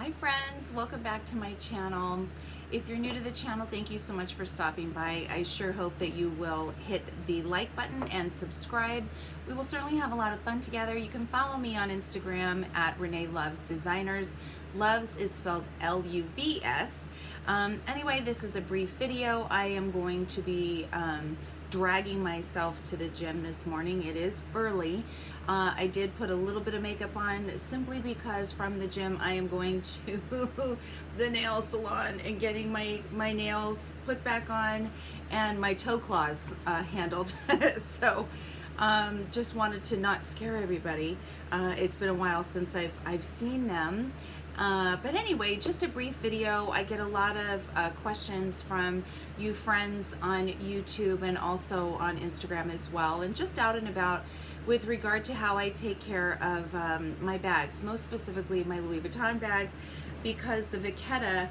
Hi friends, welcome back to my channel. If you're new to the channel, thank you so much for stopping by. I sure hope that you will hit the like button and subscribe. We will certainly have a lot of fun together. You can follow me on Instagram at Renee Loves Designers. Loves is spelled L-U-V-S. Anyway, this is a brief video. I am going to be dragging myself to the gym this morning. It is early. I did put a little bit of makeup on simply because from the gym I am going to the nail salon and getting my nails put back on and my toe claws handled. So just wanted to not scare everybody. It's been a while since I've seen them. But anyway, just a brief video. I get a lot of questions from you friends on YouTube and also on Instagram as well, and just out and about with regard to how I take care of my bags, most specifically my Louis Vuitton bags, because the Vachetta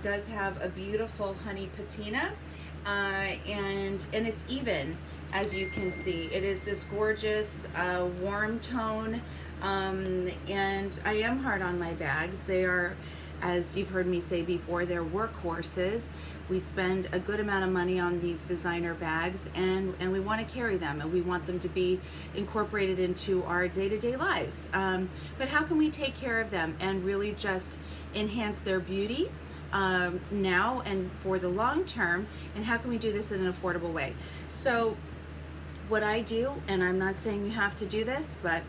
does have a beautiful honey patina, and it's even, as you can see. It is this gorgeous warm tone. And I am hard on my bags. They are, as you've heard me say before, they're workhorses. We spend a good amount of money on these designer bags, and we want to carry them, and we want them to be incorporated into our day-to-day lives. But how can we take care of them and really just enhance their beauty now and for the long term, and how can we do this in an affordable way? So what I do, and I'm not saying you have to do this, but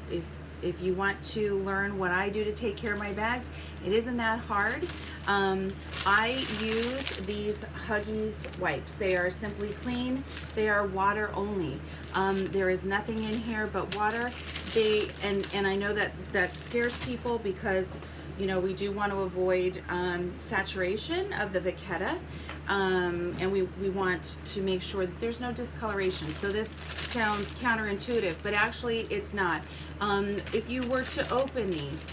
if you want to learn what I do to take care of my bags, it isn't that hard. I use these Huggies wipes. They are simply clean. They are water only. There is nothing in here but water. And I know that scares people because, you know, we do want to avoid saturation of the Vachetta, and we want to make sure that there's no discoloration. So this sounds counterintuitive, but actually it's not. If you were to open these,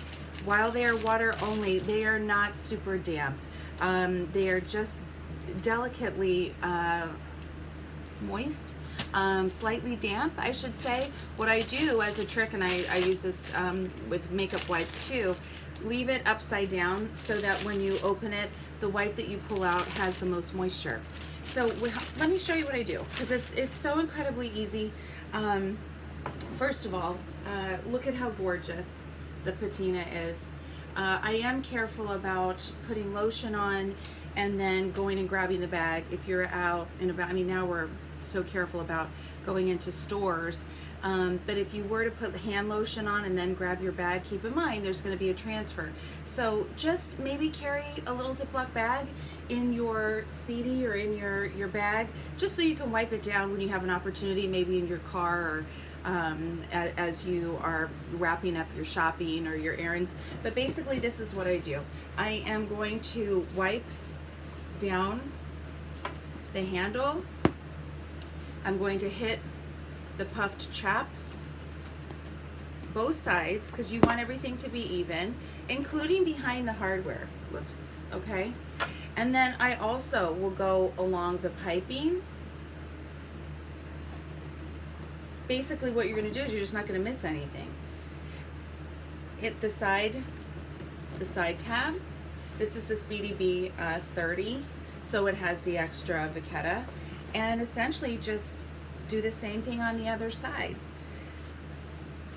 while they are water only, they are not super damp. They are just delicately moist, slightly damp, I should say. What I do as a trick, and I use this with makeup wipes too, leave it upside down so that when you open it, the wipe that you pull out has the most moisture. So let me show you what I do, because it's so incredibly easy. First of all, look at how gorgeous the patina is. I am careful about putting lotion on and then going and grabbing the bag if you're out and about. I mean, now we're so careful about going into stores, but if you were to put the hand lotion on and then grab your bag, keep in mind there's going to be a transfer. So just maybe carry a little Ziploc bag in your Speedy or in your bag, just so you can wipe it down when you have an opportunity, maybe in your car or as you are wrapping up your shopping or your errands. But basically this is what I do. I am going to wipe down the handle. I'm going to hit the puffed chaps, both sides, because you want everything to be even, including behind the hardware. Whoops, okay? And then I also will go along the piping. Basically what you're going to do is you're just not going to miss anything. Hit the side tab. This is the Speedy B 30, so it has the extra Vachetta. And essentially just do the same thing on the other side.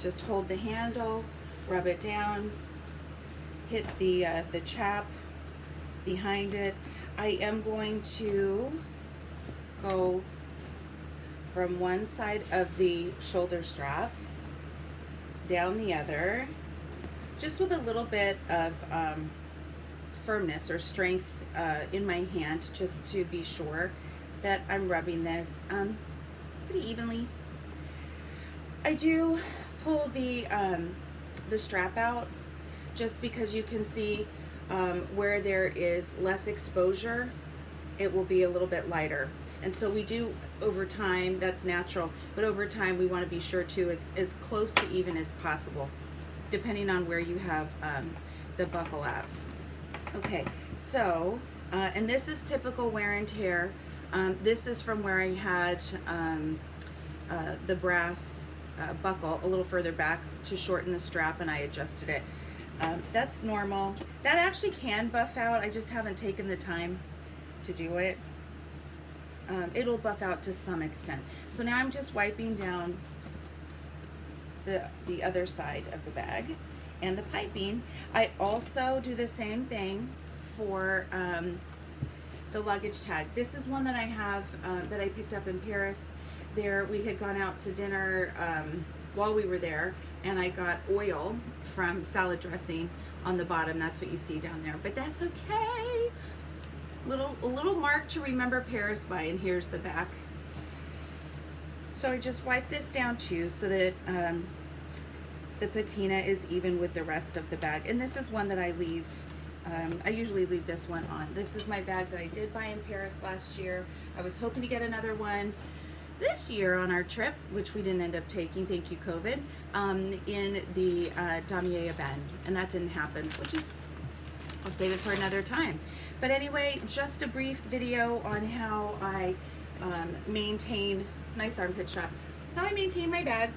Just hold the handle, rub it down, hit the chap behind it. I am going to go from one side of the shoulder strap down the other, just with a little bit of firmness or strength in my hand, just to be sure that I'm rubbing this pretty evenly. I do pull the strap out just because you can see where there is less exposure, it will be a little bit lighter. And so we do, over time, that's natural, but over time we want to be sure too it's as close to even as possible, depending on where you have the buckle at. Okay, so, and this is typical wear and tear. This is from where I had the brass buckle a little further back to shorten the strap, and I adjusted it. That's normal. That actually can buff out. I just haven't taken the time to do it. It'll buff out to some extent. So now I'm just wiping down the other side of the bag and the piping. I also do the same thing for the luggage tag. This is one that I have that I picked up in Paris. There, we had gone out to dinner while we were there, and I got oil from salad dressing on the bottom. That's what you see down there, but that's okay. A little mark to remember Paris by, and here's the back. So I just wipe this down too, so that the patina is even with the rest of the bag. And this is one that I leave. I usually leave this one on. This is my bag that I did buy in Paris last year. I was hoping to get another one this year on our trip, which we didn't end up taking, thank you COVID, in the Damier Bend, and that didn't happen, which is, I'll save it for another time. But anyway, just a brief video on how I maintain, nice armpit shot, how I maintain my bag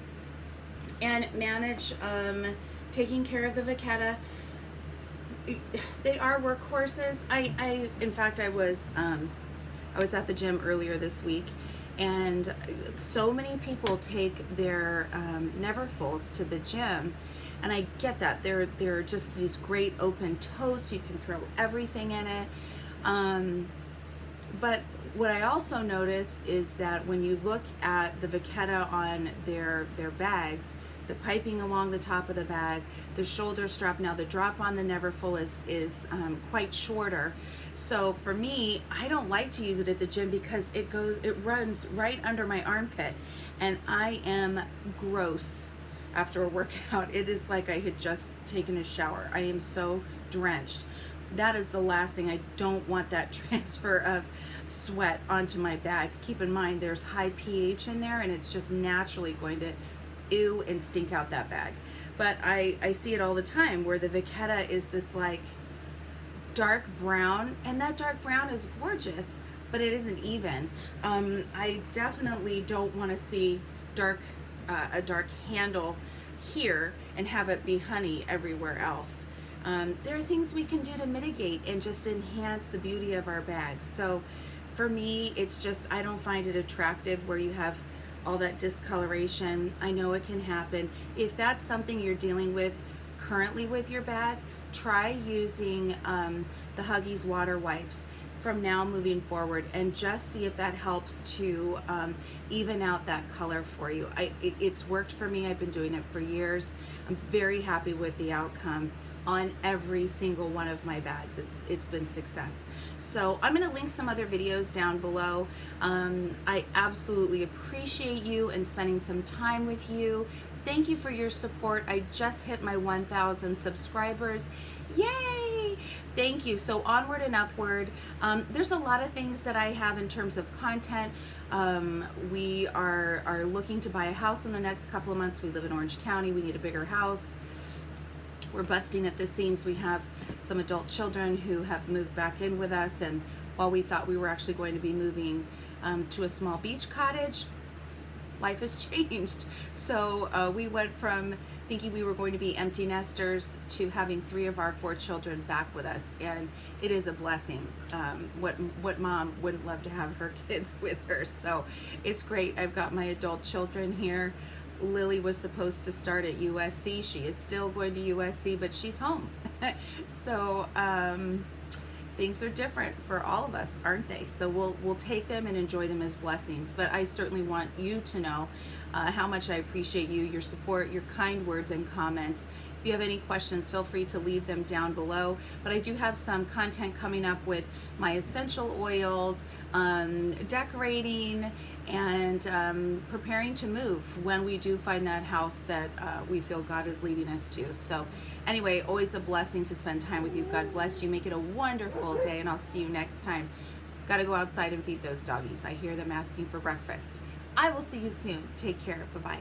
and manage taking care of the Vachetta. They are workhorses. In fact, I was at the gym earlier this week, and so many people take their Neverfulls to the gym, and I get that. They're just these great open totes. You can throw everything in it. But what I also notice is that when you look at the Vachetta on their bags, the piping along the top of the bag, the shoulder strap, now the drop on the Neverfull is quite shorter. So for me, I don't like to use it at the gym because it runs right under my armpit, and I am gross after a workout. It is like I had just taken a shower. I am so drenched. That is the last thing. I don't want that transfer of sweat onto my bag. Keep in mind, there's high pH in there, and it's just naturally going to ew and stink out that bag. But I see it all the time where the Vachetta is this like dark brown, and that dark brown is gorgeous, but it isn't even. I definitely don't want to see a dark handle here and have it be honey everywhere else. There are things we can do to mitigate and just enhance the beauty of our bags. So for me, it's just, I don't find it attractive where you have all that discoloration. I know it can happen. If that's something you're dealing with currently with your bag, try using the Huggies water wipes from now moving forward, and just see if that helps to even out that color for you. It's worked for me. I've been doing it for years. I'm very happy with the outcome on every single one of my bags. It's been success. So I'm gonna link some other videos down below. I absolutely appreciate you and spending some time with you. Thank you for your support. I just hit my 1,000 subscribers. Yay! Thank you. So onward and upward. There's a lot of things that I have in terms of content. We are looking to buy a house in the next couple of months. We live in Orange County. We need a bigger house. We're busting at the seams. We have some adult children who have moved back in with us, and while we thought we were actually going to be moving to a small beach cottage, life has changed. So we went from thinking we were going to be empty nesters to having 3 of our 4 children back with us, and it is a blessing. What mom wouldn't love to have her kids with her? So it's great. I've got my adult children here. Lily was supposed to start at USC. She is still going to USC, but she's home. So things are different for all of us, aren't they? So we'll take them and enjoy them as blessings. But I certainly want you to know how much I appreciate you, your support, your kind words and comments. If you have any questions, feel free to leave them down below. But I do have some content coming up with my essential oils, decorating, and preparing to move when we do find that house that we feel God is leading us to. So anyway, always a blessing to spend time with you. God bless you. Make it a wonderful day, and I'll see you next time. Got to go outside and feed those doggies. I hear them asking for breakfast. I will see you soon. Take care. Bye-bye.